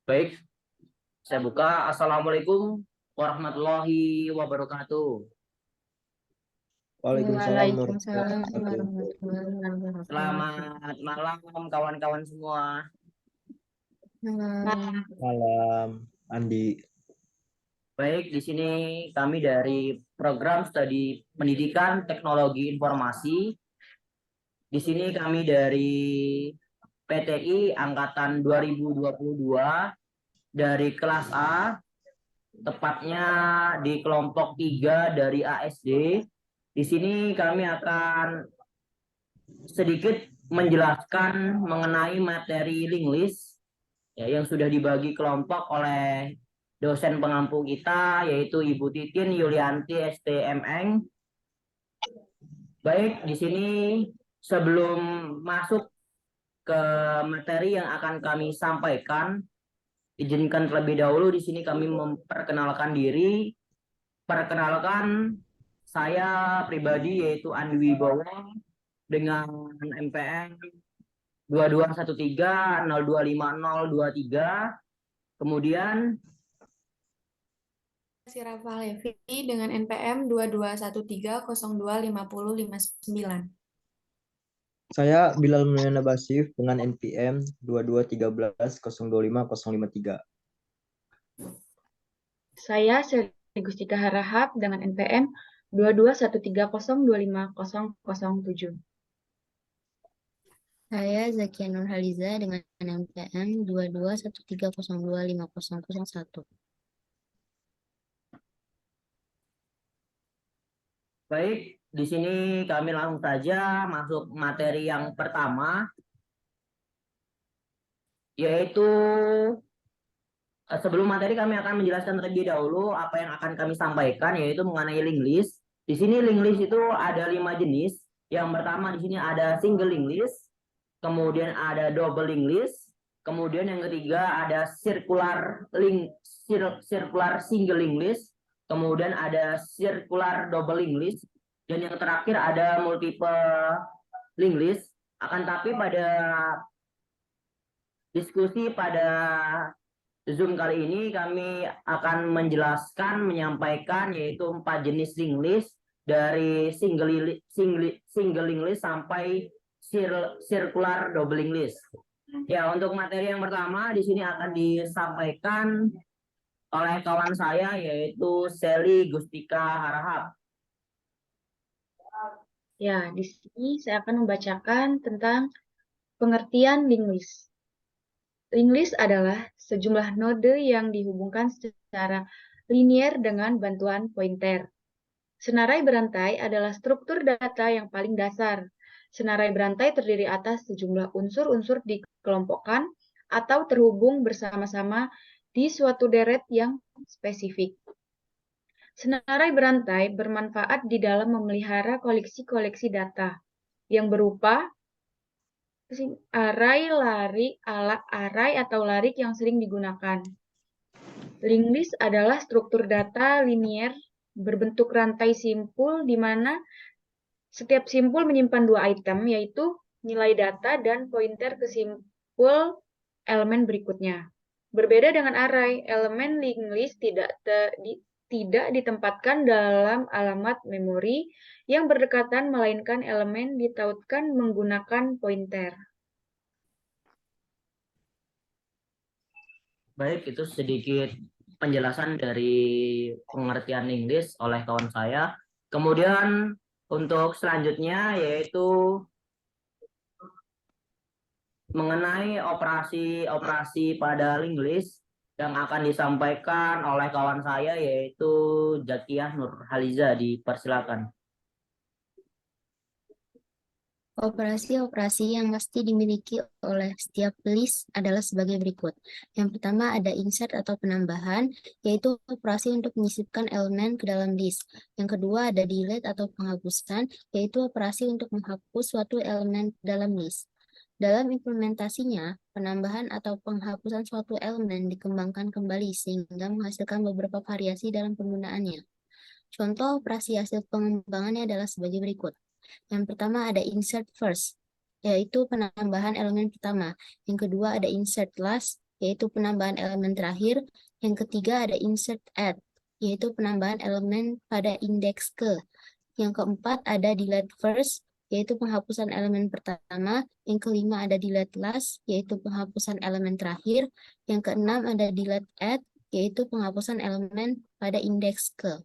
Baik, saya buka. Assalamualaikum warahmatullahi wabarakatuh. Waalaikumsalam Waalaikumsalam warahmatullahi wabarakatuh. warahmatullahi wabarakatuh. Selamat malam kawan-kawan semua. Malam, Andi. Baik, di sini kami dari program studi pendidikan teknologi informasi. Di sini kami dari PTI angkatan 2022 dari kelas A, tepatnya di kelompok 3 dari ASD. Di sini kami akan sedikit menjelaskan mengenai materi linguis ya, yang sudah dibagi kelompok oleh dosen pengampu kita, yaitu Ibu Titin Yulianti STMN. Baik, di sini sebelum masuk ke materi yang akan kami sampaikan, izinkan terlebih dahulu di sini kami memperkenalkan diri. Perkenalkan, saya pribadi yaitu Andi Wibowo dengan NPM 2213025023. Kemudian Rafa Levi dengan NPM 2213025059. Saya Bilal Mulyana Basif dengan NPM 2213025053. Saya Seri Gustika Harahap dengan NPM 2213025007. Saya Zakia Nurhaliza dengan NPM 2213025001. baik, di sini kami langsung saja masuk materi yang pertama, yaitu sebelum materi kami akan menjelaskan terlebih dahulu apa yang akan kami sampaikan, yaitu mengenai linguist. Di sini linguist itu ada 5 jenis. Yang pertama di sini ada single linguist, kemudian ada double linguist, kemudian yang ketiga ada circular single linguist, kemudian ada circular double linguist, dan yang terakhir ada multiple linguist. Akan tapi pada diskusi pada Zoom kali ini kami akan menjelaskan, menyampaikan yaitu 4 jenis linguist, dari single linguist sampai circular double linguist. Ya, untuk materi yang pertama di sini akan disampaikan oleh kawan saya yaitu Seli Gustika Harahap. Ya, di sini saya akan membacakan tentang pengertian linguis. Linguis adalah sejumlah node yang dihubungkan secara linier dengan bantuan pointer. Senarai berantai adalah struktur data yang paling dasar. Senarai berantai terdiri atas sejumlah unsur-unsur dikelompokkan atau terhubung bersama-sama di suatu deret yang spesifik. Senarai berantai bermanfaat di dalam memelihara koleksi-koleksi data yang berupa array, array atau larik yang sering digunakan. Linked list adalah struktur data linier berbentuk rantai simpul di mana setiap simpul menyimpan 2 item, yaitu nilai data dan pointer ke simpul elemen berikutnya. Berbeda dengan array, elemen linked list tidak ditempatkan dalam alamat memori yang berdekatan, melainkan elemen ditautkan menggunakan pointer. Baik, itu sedikit penjelasan dari pengertian linguist oleh kawan saya. Kemudian untuk selanjutnya yaitu mengenai operasi pada linguist yang akan disampaikan oleh kawan saya yaitu Zakiah Nurhaliza. Dipersilakan. Operasi-operasi yang mesti dimiliki oleh setiap list adalah sebagai berikut. Yang pertama ada insert atau penambahan, yaitu operasi untuk menyisipkan elemen ke dalam list. Yang kedua ada delete atau penghapusan, yaitu operasi untuk menghapus suatu elemen dalam list. Dalam implementasinya, penambahan atau penghapusan suatu elemen dikembangkan kembali sehingga menghasilkan beberapa variasi dalam penggunaannya. Contoh operasi hasil pengembangannya adalah sebagai berikut. Yang pertama ada insert first, yaitu penambahan elemen pertama. Yang kedua ada insert last, yaitu penambahan elemen terakhir. Yang ketiga ada insert add, yaitu penambahan elemen pada indeks ke. Yang keempat ada delete first, yaitu penghapusan elemen pertama. Yang kelima ada delete last, yaitu penghapusan elemen terakhir. Yang keenam ada delete add, yaitu penghapusan elemen pada indeks ke.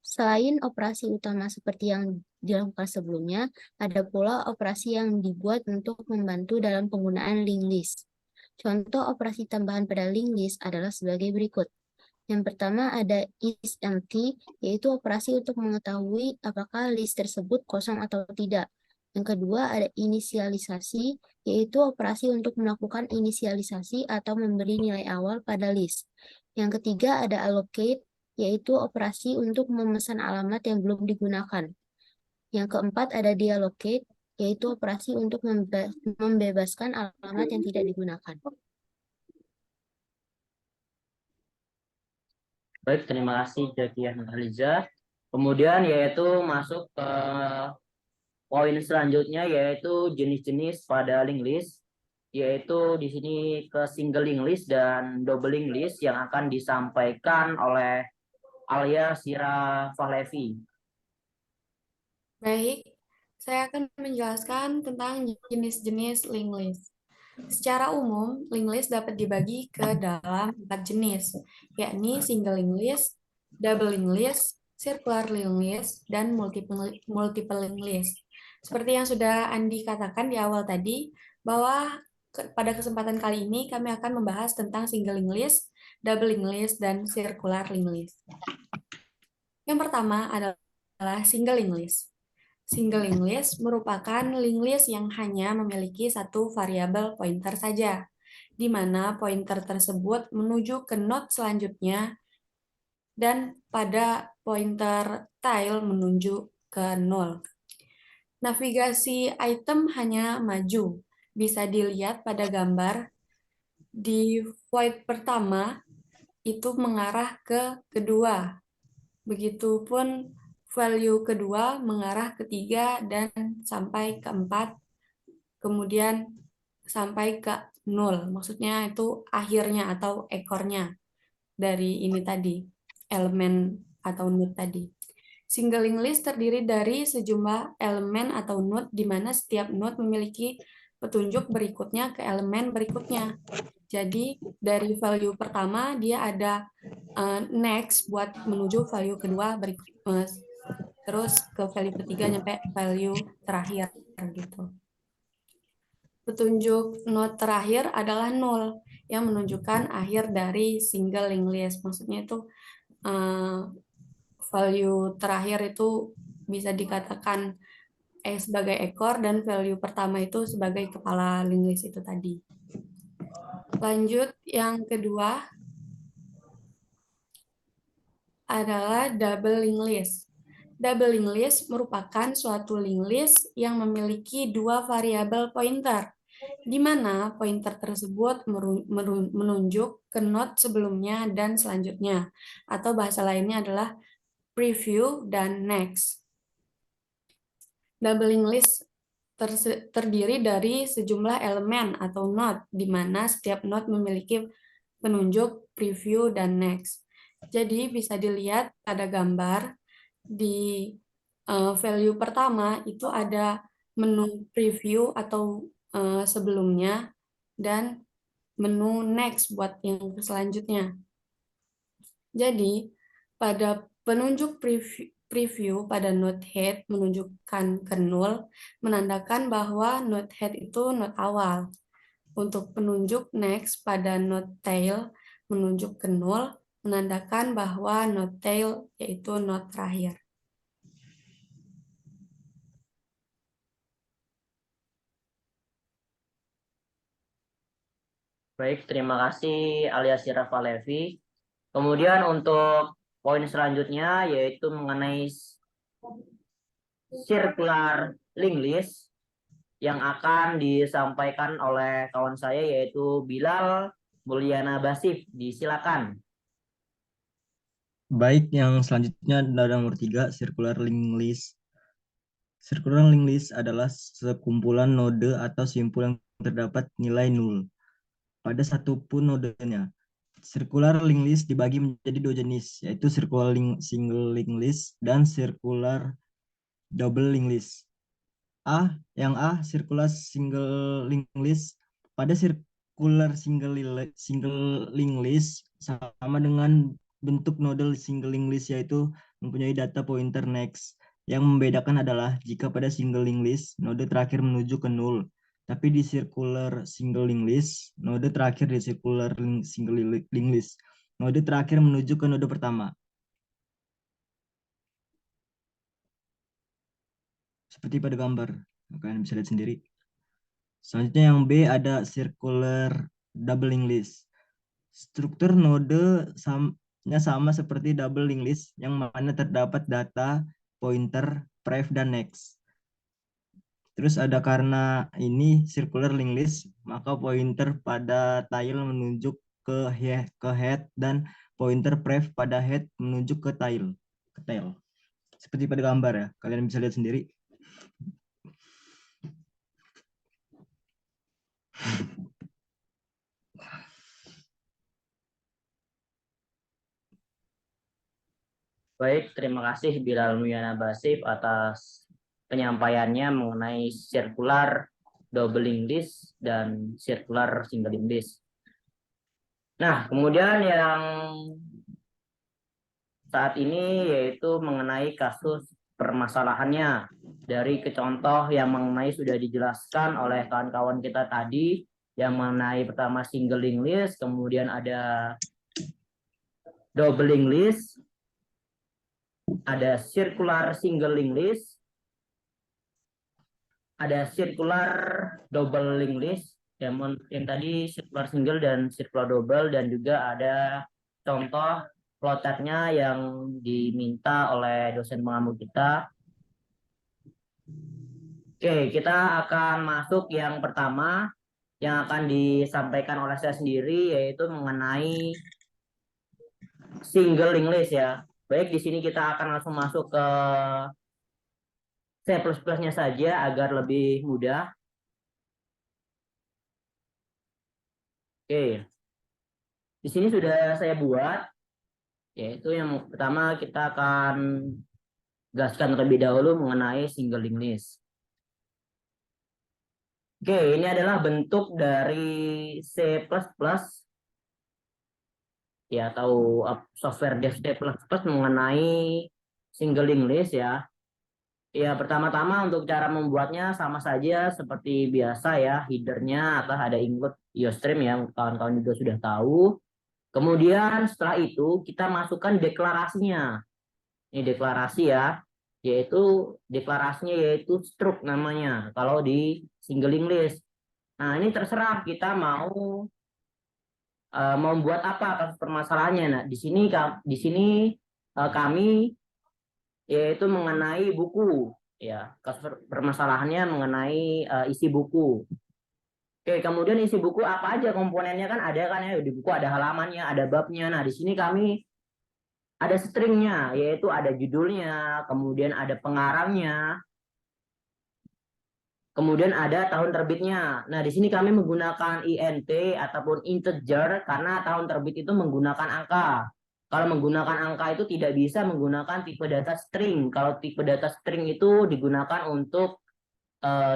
Selain operasi utama seperti yang dilakukan sebelumnya, ada pula operasi yang dibuat untuk membantu dalam penggunaan linked list. Contoh operasi tambahan pada linked list adalah sebagai berikut. Yang pertama ada isEmpty, yaitu operasi untuk mengetahui apakah list tersebut kosong atau tidak. Yang kedua ada inisialisasi, yaitu operasi untuk melakukan inisialisasi atau memberi nilai awal pada list. Yang ketiga ada allocate, yaitu operasi untuk memesan alamat yang belum digunakan. Yang keempat ada deallocate, yaitu operasi untuk membebaskan alamat yang tidak digunakan. Baik, terima kasih Zakiah Nurhaliza. Kemudian yaitu masuk ke poin selanjutnya yaitu jenis-jenis pada linked list, yaitu di sini ke single linked list dan double linked list yang akan disampaikan oleh Alia Sira Fahlevi. Baik, saya akan menjelaskan tentang jenis-jenis linked list. Secara umum, linked list dapat dibagi ke dalam 4 jenis, yakni single linked list, double linked list, circular linked list, dan multiple linked list. Seperti yang sudah Andi katakan di awal tadi, bahwa pada kesempatan kali ini kami akan membahas tentang single linked list, double linked list, dan circular linked list. Yang pertama adalah single linked list. Single linked list merupakan linked list yang hanya memiliki satu variabel pointer saja, di mana pointer tersebut menuju ke node selanjutnya dan pada pointer tail menuju ke 0. Navigasi item hanya maju, bisa dilihat pada gambar di void pertama itu mengarah ke kedua, begitupun value kedua mengarah ke 3 dan sampai ke 4, kemudian sampai ke 0. Maksudnya itu akhirnya atau ekornya dari ini tadi, elemen atau node tadi. Single linked list terdiri dari sejumlah elemen atau node di mana setiap node memiliki petunjuk berikutnya ke elemen berikutnya. Jadi dari value pertama dia ada next buat menuju value kedua terus ke value ketiga nyampe value terakhir gitu. Petunjuk node terakhir adalah 0 yang menunjukkan akhir dari single linked list. Maksudnya itu value terakhir itu bisa dikatakan sebagai ekor dan value pertama itu sebagai kepala linked list itu tadi. Lanjut yang kedua adalah double linked list. Double linked list merupakan suatu linked list yang memiliki dua variabel pointer, di mana pointer tersebut menunjuk ke node sebelumnya dan selanjutnya, atau bahasa lainnya adalah preview dan next. Double linked list terdiri dari sejumlah elemen atau node, di mana setiap node memiliki penunjuk preview dan next. Jadi bisa dilihat pada gambar di value pertama itu ada menu preview atau sebelumnya dan menu next buat yang selanjutnya. Jadi pada penunjuk preview pada node head menunjukkan ke 0, menandakan bahwa node head itu node awal. Untuk penunjuk next pada node tail menunjuk ke 0, menandakan bahwa node tail yaitu node terakhir. Baik, terima kasih Alia Sira Fahlevi. Kemudian untuk poin selanjutnya yaitu mengenai circular linked list yang akan disampaikan oleh kawan saya yaitu Bilal Mulyana Basif. Disilakan. Baik, yang selanjutnya adalah nomor 3, circular linked list. Circular linked list adalah sekumpulan node atau simpul yang terdapat nilai 0. pada satu pun nodenya. Circular linked list dibagi menjadi dua jenis, yaitu circular single linked list dan circular double linked list. Yang A, circular single linked list. Pada circular single linked list sama dengan bentuk nodal single linked list, yaitu mempunyai data pointer next. Yang membedakan adalah jika pada single linked list, node terakhir menuju ke null. Tapi di circular single linked list, node terakhir di circular single linked list, node terakhir menuju ke node pertama. Seperti pada gambar, kalian bisa lihat sendiri. Selanjutnya yang B ada circular double linked list. Struktur node sama seperti double linked list, yang mana terdapat data, pointer, pref, dan next. Terus ada karena ini circular linked list, maka pointer pada tail menunjuk ke head dan pointer pref pada head menunjuk ke tail. Seperti pada gambar ya, kalian bisa lihat sendiri. Baik, terima kasih Bilal Muyana Basif atas penyampaiannya mengenai circular double linked list dan circular single linked list. Nah, kemudian yang saat ini yaitu mengenai kasus permasalahannya dari contoh yang mengenai sudah dijelaskan oleh kawan-kawan kita tadi, yang mengenai pertama single linked list, kemudian ada double linked list, ada circular single linked list, ada circular double linked list, yang tadi circular single dan circular double, dan juga ada contoh ploternya yang diminta oleh dosen pengampu kita. Oke, kita akan masuk yang pertama yang akan disampaikan oleh saya sendiri, yaitu mengenai single linked list ya. Baik, di sini kita akan langsung masuk ke C++-nya saja agar lebih mudah. Oke, di sini sudah saya buat, yaitu yang pertama kita akan jelaskan terlebih dahulu mengenai single linked list. Oke, ini adalah bentuk dari C++, ya, atau software dev C++ mengenai single linked list ya. Ya, pertama-tama untuk cara membuatnya sama saja seperti biasa ya, headernya atas ada include iostream yang kawan-kawan juga sudah tahu. Kemudian setelah itu kita masukkan deklarasinya. Ini deklarasi ya, yaitu deklarasinya yaitu struct namanya kalau di single linked list. Nah, ini terserah kita mau membuat apa kasus permasalahannya. Nah, di sini kami yaitu mengenai buku ya, kasus permasalahannya mengenai isi buku. Oke, kemudian isi buku apa aja komponennya kan ada kan ya, di buku ada halamannya, ada babnya. Nah, di sini kami ada stringnya, yaitu ada judulnya, kemudian ada pengarangnya, kemudian ada tahun terbitnya. Nah, di sini kami menggunakan int ataupun integer karena tahun terbit itu menggunakan angka. Kalau menggunakan angka itu tidak bisa menggunakan tipe data string. Kalau tipe data string itu digunakan untuk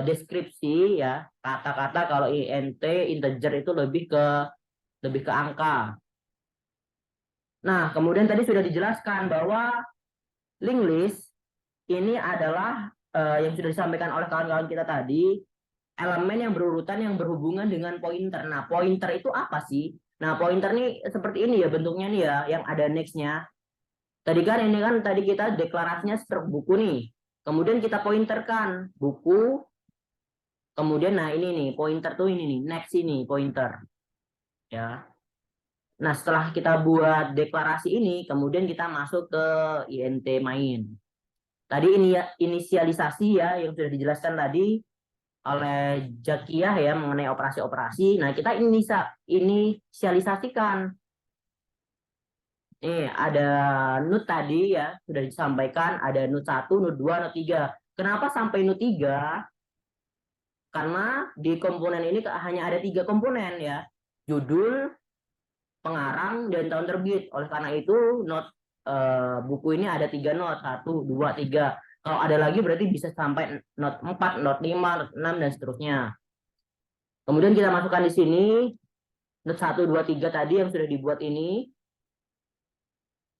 deskripsi ya, kata-kata. Kalau int integer itu lebih ke angka. Nah, kemudian tadi sudah dijelaskan bahwa linked list ini adalah yang sudah disampaikan oleh kawan-kawan kita tadi, elemen yang berurutan yang berhubungan dengan pointer. Nah, pointer itu apa sih? Nah, pointer nih seperti ini ya bentuknya nih ya, yang ada next-nya. Tadi kan ini kan tadi kita deklarasinya struct buku nih. Kemudian kita pointerkan buku. Kemudian nah ini nih pointer tuh ini nih, next ini pointer. Ya. Nah, setelah kita buat deklarasi ini, kemudian kita masuk ke int main. Tadi ini ya inisialisasi ya yang sudah dijelaskan tadi oleh Zakiyah ya mengenai operasi-operasi. Nah, kita inisialisasikan. Nih, ada node tadi ya, sudah disampaikan ada node 1, node 2, node 3. Kenapa sampai node 3? Karena di komponen ini hanya ada 3 komponen ya. judul, pengarang, dan tahun terbit. Oleh karena itu buku ini ada 3 not, 1, 2, 3. Kalau ada lagi berarti bisa sampai not 4, not 5, not 6, dan seterusnya. Kemudian kita masukkan di sini not 1, 2, 3 tadi yang sudah dibuat ini.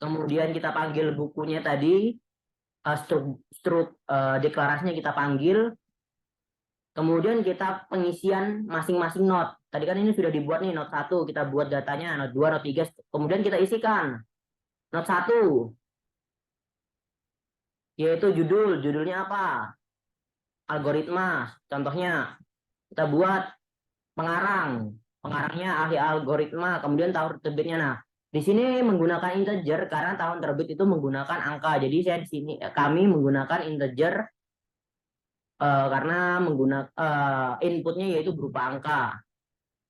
Kemudian kita panggil bukunya tadi, deklarasinya kita panggil. Kemudian kita pengisian masing-masing not. Tadi kan ini sudah dibuat nih, not 1 kita buat datanya, not 2, not 3. Kemudian kita isikan. Not 1 yaitu judulnya apa? Algoritma. Contohnya kita buat pengarangnya ahli algoritma, kemudian tahun terbitnya. Nah, di sini menggunakan integer karena tahun terbit itu menggunakan angka. Jadi saya di sini kami menggunakan integer karena menggunakan inputnya yaitu berupa angka.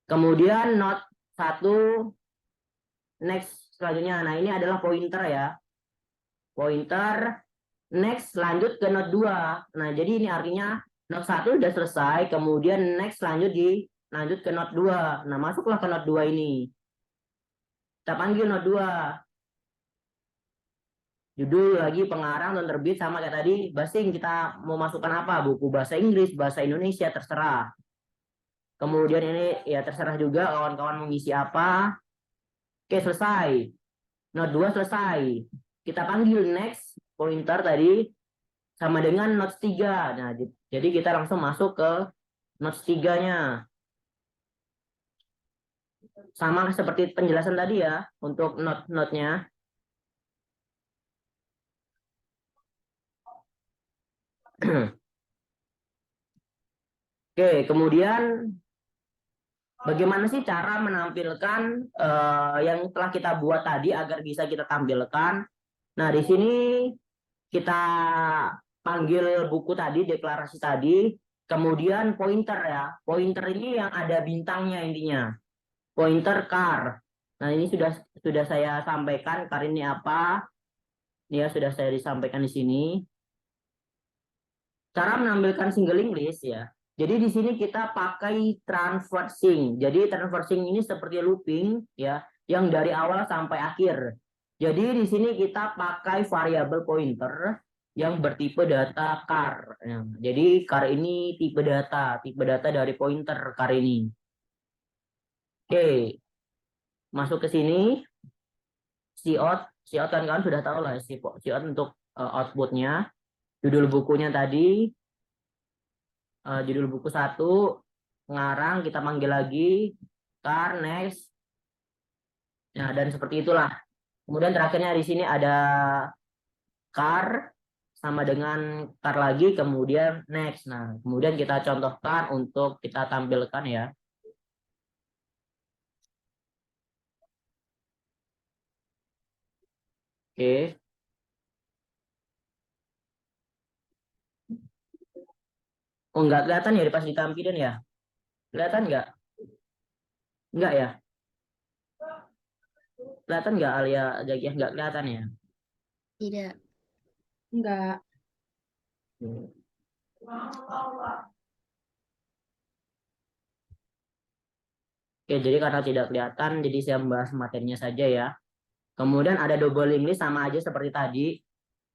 Kemudian not 1 next selanjutnya. Nah, ini adalah pointer ya. Pointer next lanjut ke not 2. Nah, jadi ini artinya not 1 sudah selesai, kemudian next lanjut ke not 2. Nah, masuklah ke not 2 ini. Kita panggil not 2. Judul lagi, pengarang, tahun terbit, sama kayak tadi. Basing kita mau masukkan apa? Buku bahasa Inggris, bahasa Indonesia, terserah. Kemudian ini ya terserah juga kawan-kawan mengisi apa. Oke, selesai. Not 2 selesai. Kita panggil next, pointer tadi, sama dengan notes 3. Nah, jadi kita langsung masuk ke notes 3-nya. Sama seperti penjelasan tadi ya, untuk note-note-nya. Oke, kemudian bagaimana sih cara menampilkan yang telah kita buat tadi agar bisa kita tampilkan? Nah, di sini kita panggil buku tadi, deklarasi tadi, kemudian pointer ya. Pointer ini yang ada bintangnya intinya. Pointer car. Nah, ini sudah saya sampaikan car ini apa? Ya, sudah saya disampaikan di sini. Cara menampilkan singling list ya. Jadi di sini kita pakai transversing. Jadi transversing ini seperti looping ya, yang dari awal sampai akhir. Jadi di sini kita pakai variabel pointer yang bertipe data char. Ya, jadi char ini tipe data dari pointer char ini. Oke, masuk ke sini. Cout kan sudah tahu lah cout untuk outputnya. Judul bukunya tadi. Judul buku 1, pengarang, kita panggil lagi, char, next. Nah, dan seperti itulah. Kemudian terakhirnya di sini ada char, sama dengan char lagi, kemudian next. Nah, kemudian kita contohkan untuk kita tampilkan ya. Oke. Oh, nggak kelihatan ya pas ditampilin ya? Kelihatan nggak? Nggak ya? Kelihatan nggak Alia, Zakiah? Nggak kelihatan ya? Tidak. Enggak. Oke, jadi karena tidak kelihatan, jadi saya membahas materinya saja ya. Kemudian ada double link list sama aja seperti tadi.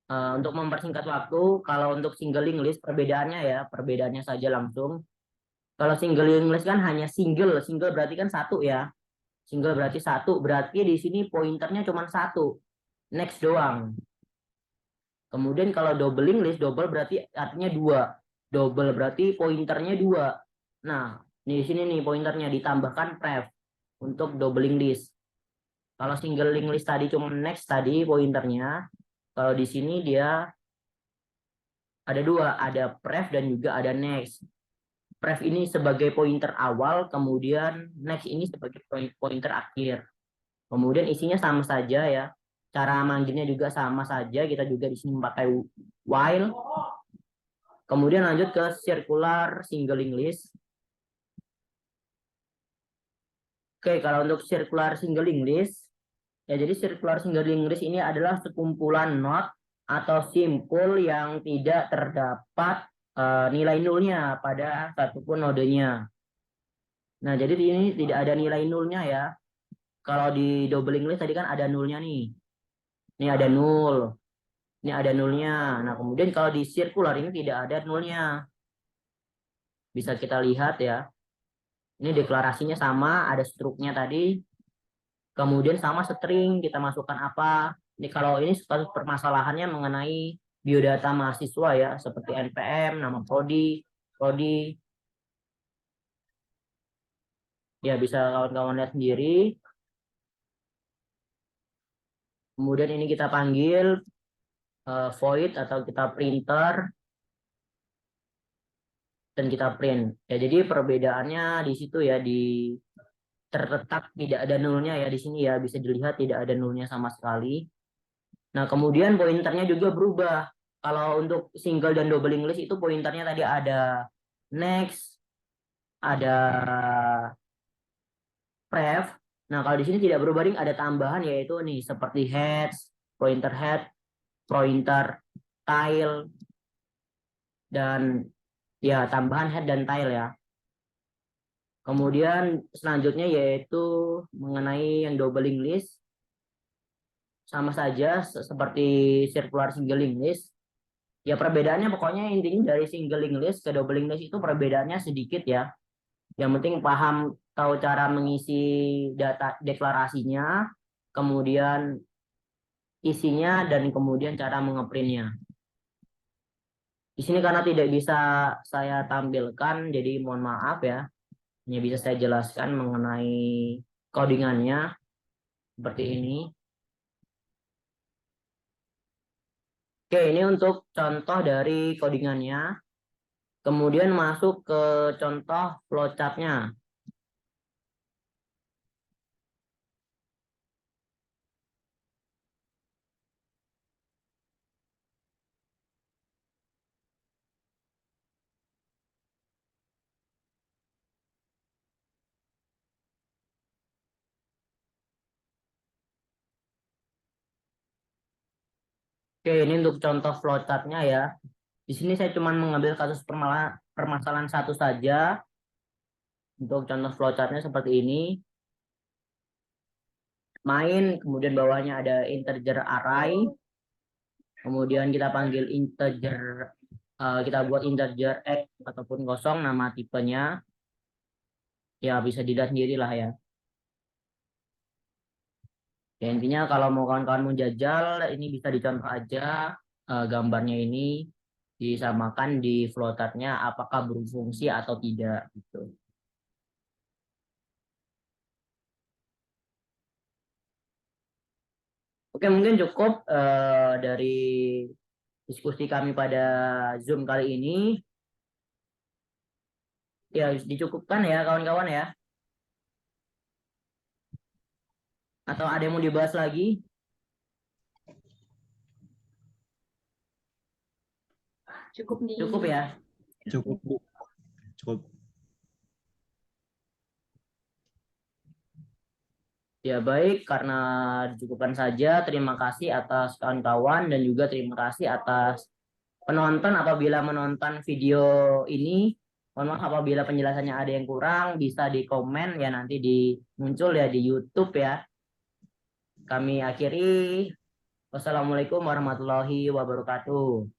Untuk mempersingkat waktu, kalau untuk single link list perbedaannya saja langsung. Kalau single link list kan hanya single berarti kan 1 ya. Single berarti 1, berarti di sini pointernya cuma 1. Next doang. Kemudian kalau double link list, double berarti artinya 2. Double berarti pointernya 2. Nah, di sini nih pointernya ditambahkan pref untuk double link list. Kalau single link list tadi cuma next tadi pointernya. Kalau di sini dia ada 2, ada pref dan juga ada next. Pref ini sebagai pointer awal, kemudian next ini sebagai pointer akhir. Kemudian isinya sama saja ya. Cara manggilnya juga sama saja. Kita juga di sini memakai while. Kemudian lanjut ke circular singling list. Oke, kalau untuk circular singling list, ya jadi circular singling list ini adalah sekumpulan not atau simpul yang tidak terdapat nilai nolnya pada satupun nodenya. Nah, jadi di ini tidak ada nilai nulnya ya. Kalau di double English tadi kan ada nulnya nih. Ini ada nul. Ini ada nulnya. Nah, kemudian kalau di sirkular ini tidak ada nulnya. Bisa kita lihat ya. Ini deklarasinya sama, ada struknya tadi. Kemudian sama string, kita masukkan apa. Ini kalau ini status permasalahannya mengenai biodata mahasiswa ya, seperti NPM, nama prodi. Ya, bisa kawan-kawan lihat sendiri. Kemudian ini kita panggil void atau kita printer dan kita print. Ya, jadi perbedaannya di situ ya, di terletak tidak ada nulnya ya di sini ya, bisa dilihat tidak ada nulnya sama sekali. Nah, kemudian pointernya juga berubah. Kalau untuk single dan double English itu pointernya tadi ada next, ada pref. Nah, kalau di sini tidak berubah, ada tambahan yaitu nih seperti heads, head, pointer tile, dan ya tambahan head dan tile ya. Kemudian selanjutnya yaitu mengenai yang double English, sama saja seperti circular single English. Ya perbedaannya pokoknya intinya dari single English ke double English itu perbedaannya sedikit ya. Yang penting paham tahu cara mengisi data deklarasinya, kemudian isinya, dan kemudian cara mengeprintnya. Di sini karena tidak bisa saya tampilkan, jadi mohon maaf ya. Hanya bisa saya jelaskan mengenai codingannya seperti ini. Oke, ini untuk contoh dari codingannya. Kemudian masuk ke contoh flowchart-nya. Oke, ini untuk contoh flowchart-nya ya. Di sini saya cuma mengambil kasus permasalahan satu saja. Untuk contoh flowchart-nya seperti ini. Main, kemudian bawahnya ada integer array. Kemudian kita panggil integer, kita buat integer x ataupun kosong, nama tipenya. Ya, bisa dilihat sendiri lah ya. Ya, intinya kalau mau kawan-kawan mau jajal, ini bisa dicontoh aja gambarnya ini disamakan di flowchart-nya apakah berfungsi atau tidak gitu. Oke, mungkin cukup dari diskusi kami pada Zoom kali ini. Ya, dicukupkan ya kawan-kawan ya. Atau ada yang mau dibahas lagi? Cukup nih. Cukup ya. Cukup, Bu. Cukup. Ya baik, karena dicukupkan saja. Terima kasih atas kawan-kawan dan juga terima kasih atas penonton apabila menonton video ini. Mohon maaf apabila penjelasannya ada yang kurang, bisa di komen ya, nanti muncul ya di YouTube ya. Kami akhiri. Wassalamualaikum warahmatullahi wabarakatuh.